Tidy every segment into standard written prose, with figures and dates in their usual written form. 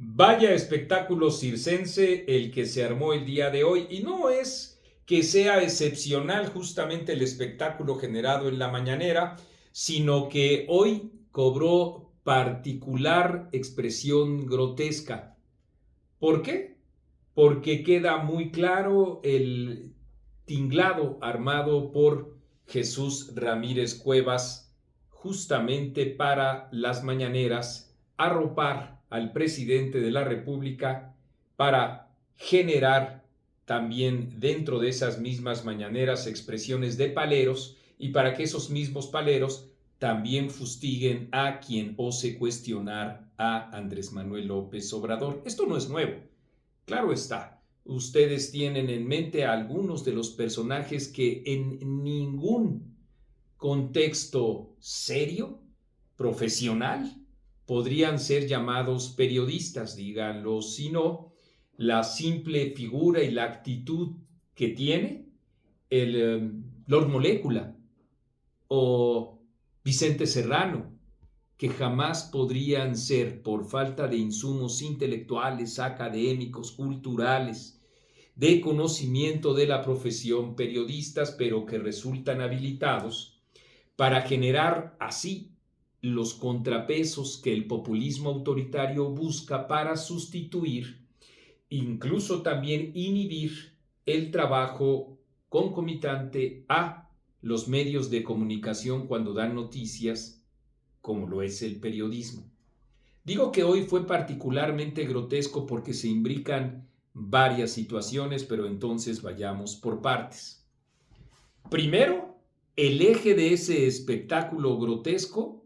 Vaya espectáculo circense el que se armó el día de hoy, y no es que sea excepcional justamente el espectáculo generado en la mañanera, sino que hoy cobró particular expresión grotesca. ¿Por qué? Porque queda muy claro el tinglado armado por Jesús Ramírez Cuevas justamente para las mañaneras, arropar al presidente de la República para generar también dentro de esas mismas mañaneras expresiones de paleros y para que esos mismos paleros también fustiguen a quien ose cuestionar a Andrés Manuel López Obrador. Esto no es nuevo. Claro está, ustedes tienen en mente a algunos de los personajes que en ningún contexto serio, profesional, podrían ser llamados periodistas, díganlo, sino la simple figura y la actitud que tiene el Lord Molécula o Vicente Serrano, que jamás podrían ser, por falta de insumos intelectuales, académicos, culturales, de conocimiento de la profesión, periodistas, pero que resultan habilitados para generar así los contrapesos que el populismo autoritario busca para sustituir, incluso también inhibir el trabajo concomitante a los medios de comunicación cuando dan noticias, como lo es el periodismo. Digo que hoy fue particularmente grotesco porque se imbrican varias situaciones, pero entonces vayamos por partes. Primero, el eje de ese espectáculo grotesco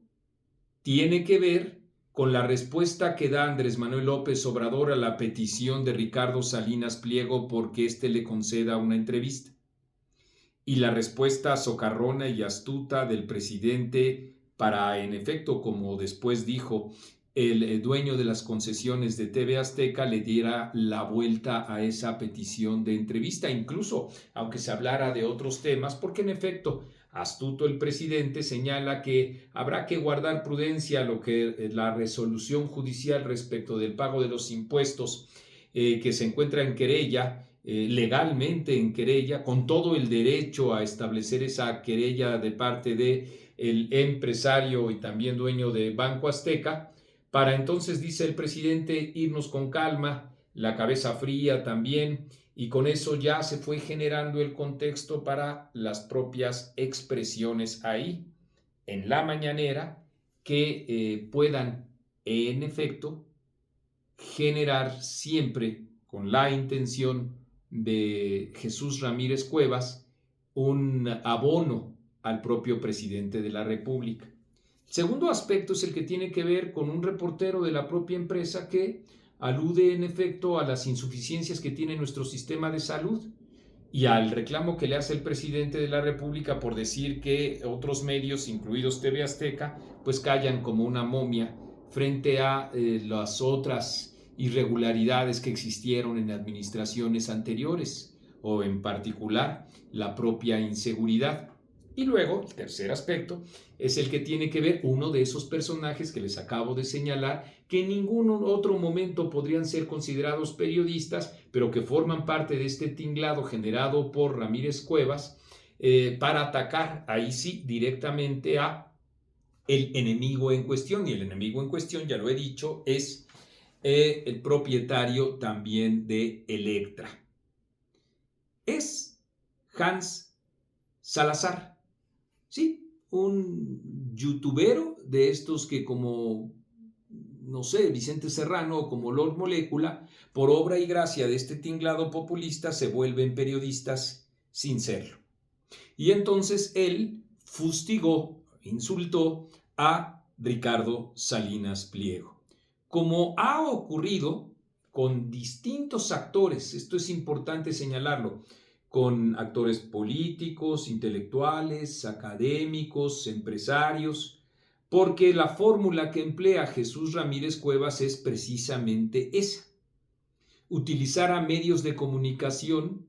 tiene que ver con la respuesta que da Andrés Manuel López Obrador a la petición de Ricardo Salinas Pliego porque éste le conceda una entrevista. Y la respuesta socarrona y astuta del presidente para, en efecto, como después dijo, el dueño de las concesiones de TV Azteca le diera la vuelta a esa petición de entrevista, incluso aunque se hablara de otros temas, porque en efecto, astuto el presidente señala que habrá que guardar prudencia lo que la resolución judicial respecto del pago de los impuestos que se encuentra en querella, legalmente en querella, con todo el derecho a establecer esa querella de parte de el empresario y también dueño de Banco Azteca, para entonces, dice el presidente, irnos con calma, la cabeza fría también, y con eso ya se fue generando el contexto para las propias expresiones ahí, en la mañanera, que puedan, en efecto, generar siempre con la intención de Jesús Ramírez Cuevas un abono al propio presidente de la República. El segundo aspecto es el que tiene que ver con un reportero de la propia empresa que alude en efecto a las insuficiencias que tiene nuestro sistema de salud y al reclamo que le hace el presidente de la República por decir que otros medios, incluidos TV Azteca, pues callan como una momia frente a las otras irregularidades que existieron en administraciones anteriores o en particular la propia inseguridad. Y luego, el tercer aspecto es el que tiene que ver uno de esos personajes que les acabo de señalar, que en ningún otro momento podrían ser considerados periodistas, pero que forman parte de este tinglado generado por Ramírez Cuevas para atacar, ahí sí, directamente a el enemigo en cuestión. Y el enemigo en cuestión, ya lo he dicho, es el propietario también de Electra. Es Hans Salazar. Sí, un youtubero de estos que como, no sé, Vicente Serrano o como Lord Molécula, por obra y gracia de este tinglado populista, se vuelven periodistas sin serlo. Y entonces él fustigó, insultó a Ricardo Salinas Pliego. Como ha ocurrido con distintos actores, esto es importante señalarlo, con actores políticos, intelectuales, académicos, empresarios, porque la fórmula que emplea Jesús Ramírez Cuevas es precisamente esa: utilizar a medios de comunicación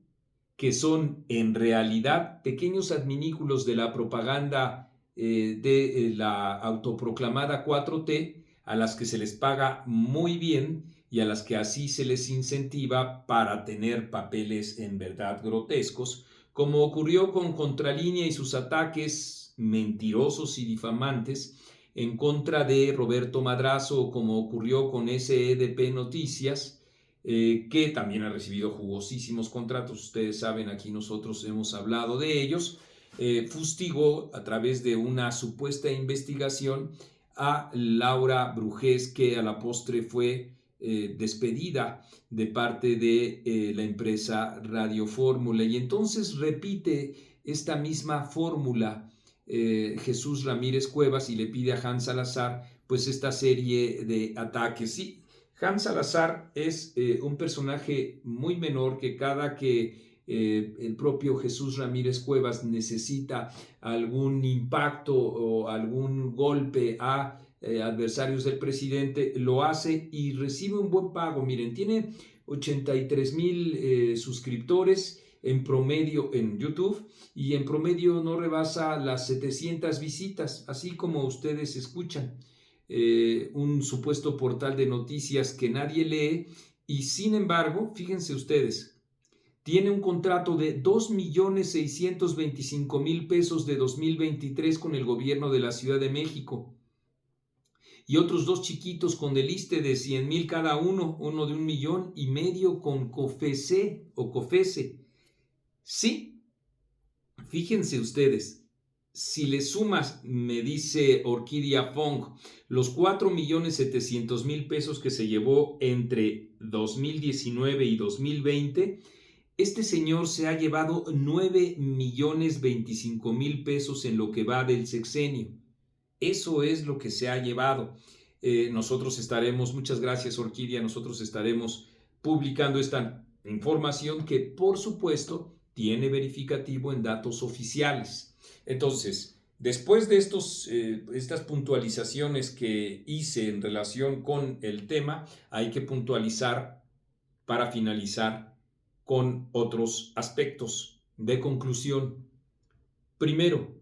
que son en realidad pequeños adminículos de la propaganda de la autoproclamada 4T, a las que se les paga muy bien y a las que así se les incentiva para tener papeles en verdad grotescos, como ocurrió con Contralínea y sus ataques mentirosos y difamantes en contra de Roberto Madrazo, o como ocurrió con SEDP Noticias, que también ha recibido jugosísimos contratos. Ustedes saben, aquí nosotros hemos hablado de ellos. Fustigó a través de una supuesta investigación a Laura Brujés, que a la postre fue despedida de parte de la empresa Radio Fórmula. Y entonces repite esta misma fórmula Jesús Ramírez Cuevas y le pide a Hans Salazar pues esta serie de ataques. Sí, Hans Salazar es un personaje muy menor que cada que el propio Jesús Ramírez Cuevas necesita algún impacto o algún golpe a adversarios del presidente, lo hace y recibe un buen pago. Miren, tiene 83,000 suscriptores en promedio en YouTube y en promedio no rebasa las 700 visitas, así como ustedes escuchan. Un supuesto portal de noticias que nadie lee y sin embargo, fíjense ustedes, tiene un contrato de 2,625,000 pesos de 2023 con el gobierno de la Ciudad de México y otros dos chiquitos con deliste de 100,000 cada uno, uno de 1,500,000 con COFESE o COFESE. Sí, fíjense ustedes, si le sumas, me dice Orquídea Fong, los 4,700,000 pesos que se llevó entre 2019 y 2020, este señor se ha llevado 9,025,000 pesos en lo que va del sexenio. Eso es lo que se ha llevado. Nosotros estaremos, muchas gracias Orquídea, nosotros estaremos publicando esta información que por supuesto tiene verificativo en datos oficiales. Entonces, después de estas puntualizaciones que hice en relación con el tema, hay que puntualizar para finalizar con otros aspectos de conclusión. Primero,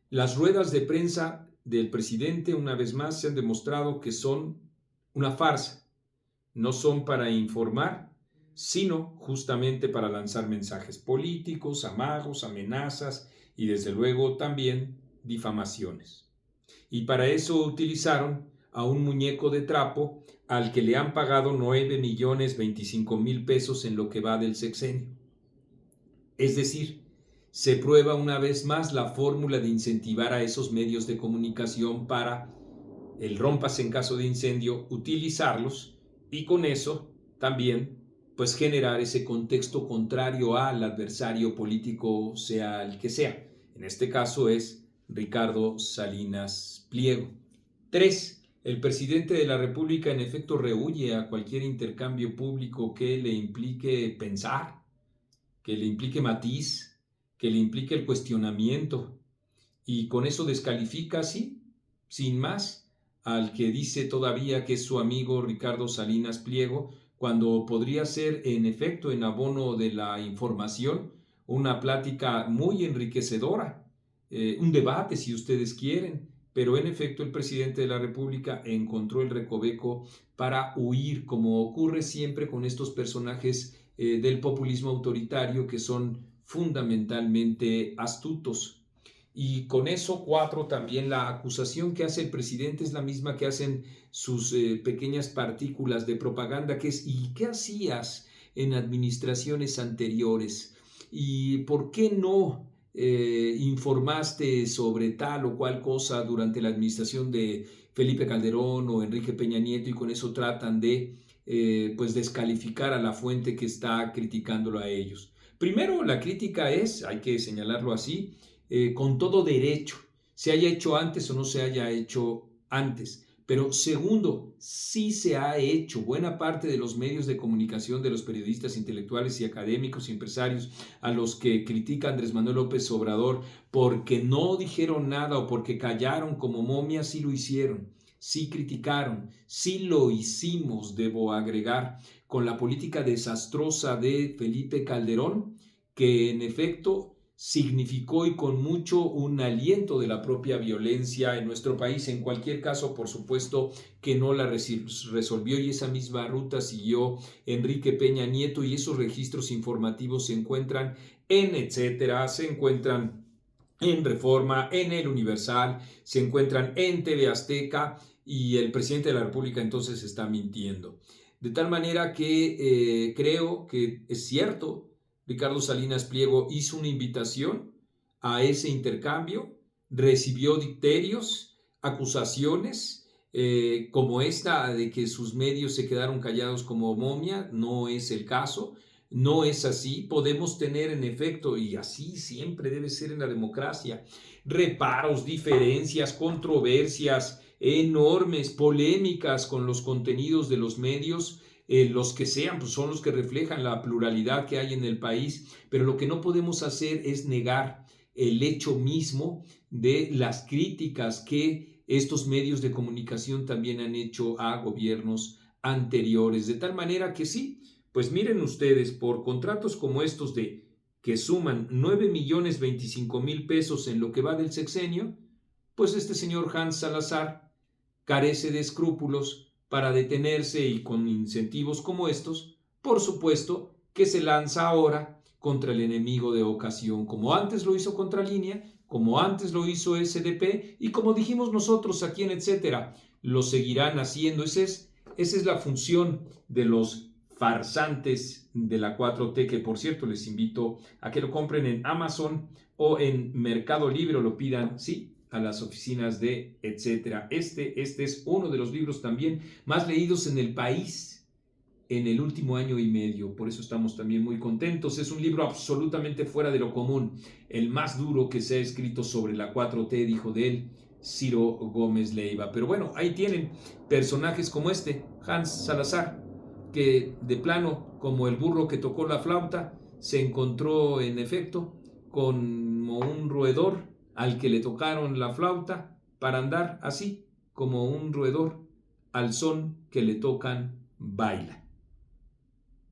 las ruedas de prensa del presidente una vez más se han demostrado que son una farsa. No son para informar, sino justamente para lanzar mensajes políticos, amagos, amenazas y desde luego también difamaciones. Y para eso utilizaron a un muñeco de trapo al que le han pagado 9,025,000 pesos en lo que va del sexenio. Es decir, se prueba una vez más la fórmula de incentivar a esos medios de comunicación para el rómpase en caso de incendio, utilizarlos y con eso también pues generar ese contexto contrario al adversario político, sea el que sea. En este caso es Ricardo Salinas Pliego. 3. El presidente de la República en efecto rehúye a cualquier intercambio público que le implique pensar, que le implique matiz, que le implique el cuestionamiento y con eso descalifica así, sin más, al que dice todavía que es su amigo Ricardo Salinas Pliego, cuando podría ser en efecto en abono de la información una plática muy enriquecedora, un debate si ustedes quieren, pero en efecto el presidente de la República encontró el recoveco para huir, como ocurre siempre con estos personajes del populismo autoritario que son fundamentalmente astutos. Y con eso, 4, también la acusación que hace el presidente es la misma que hacen sus pequeñas partículas de propaganda, que es ¿y qué hacías en administraciones anteriores? ¿Y por qué no informaste sobre tal o cual cosa durante la administración de Felipe Calderón o Enrique Peña Nieto? Y con eso tratan de pues descalificar a la fuente que está criticándolo a ellos. Primero, la crítica es, hay que señalarlo así, con todo derecho, se haya hecho antes o no se haya hecho antes. Pero segundo, sí se ha hecho. Buena parte de los medios de comunicación, de los periodistas intelectuales y académicos y empresarios a los que critica Andrés Manuel López Obrador porque no dijeron nada o porque callaron como momias, sí lo hicieron. Sí criticaron, sí lo hicimos, debo agregar, con la política desastrosa de Felipe Calderón, que en efecto significó y con mucho un aliento de la propia violencia en nuestro país. En cualquier caso, por supuesto que no la resolvió, y esa misma ruta siguió Enrique Peña Nieto, y esos registros informativos se encuentran en Etcétera, se encuentran en Reforma, en El Universal, se encuentran en TV Azteca, y el presidente de la República entonces está mintiendo. De tal manera que creo que es cierto, Ricardo Salinas Pliego hizo una invitación a ese intercambio, recibió dicterios, acusaciones, como esta de que sus medios se quedaron callados como momia. No es el caso, no es así. Podemos tener en efecto, y así siempre debe ser en la democracia, reparos, diferencias, controversias enormes, polémicas con los contenidos de los medios, los que sean, pues son los que reflejan la pluralidad que hay en el país, pero lo que no podemos hacer es negar el hecho mismo de las críticas que estos medios de comunicación también han hecho a gobiernos anteriores, de tal manera que sí, pues miren ustedes, por contratos como estos que suman 9,025,000 pesos en lo que va del sexenio, pues este señor Hans Salazar carece de escrúpulos para detenerse, y con incentivos como estos, por supuesto que se lanza ahora contra el enemigo de ocasión, como antes lo hizo contra Línea, como antes lo hizo SDP, y como dijimos nosotros aquí en Etcétera, lo seguirán haciendo. Esa es la función de los farsantes de la 4T, que por cierto les invito a que lo compren en Amazon o en Mercado Libre, o lo pidan, sí, a las oficinas de Etcétera. Este es uno de los libros también más leídos en el país en el último año y medio. Por eso estamos también muy contentos. Es un libro absolutamente fuera de lo común, el más duro que se ha escrito sobre la 4T, dijo de él Ciro Gómez Leiva. Pero bueno, ahí tienen personajes como este, Hans Salazar, que de plano, como el burro que tocó la flauta, se encontró en efecto como un roedor al que le tocaron la flauta para andar así como un roedor al son que le tocan baila.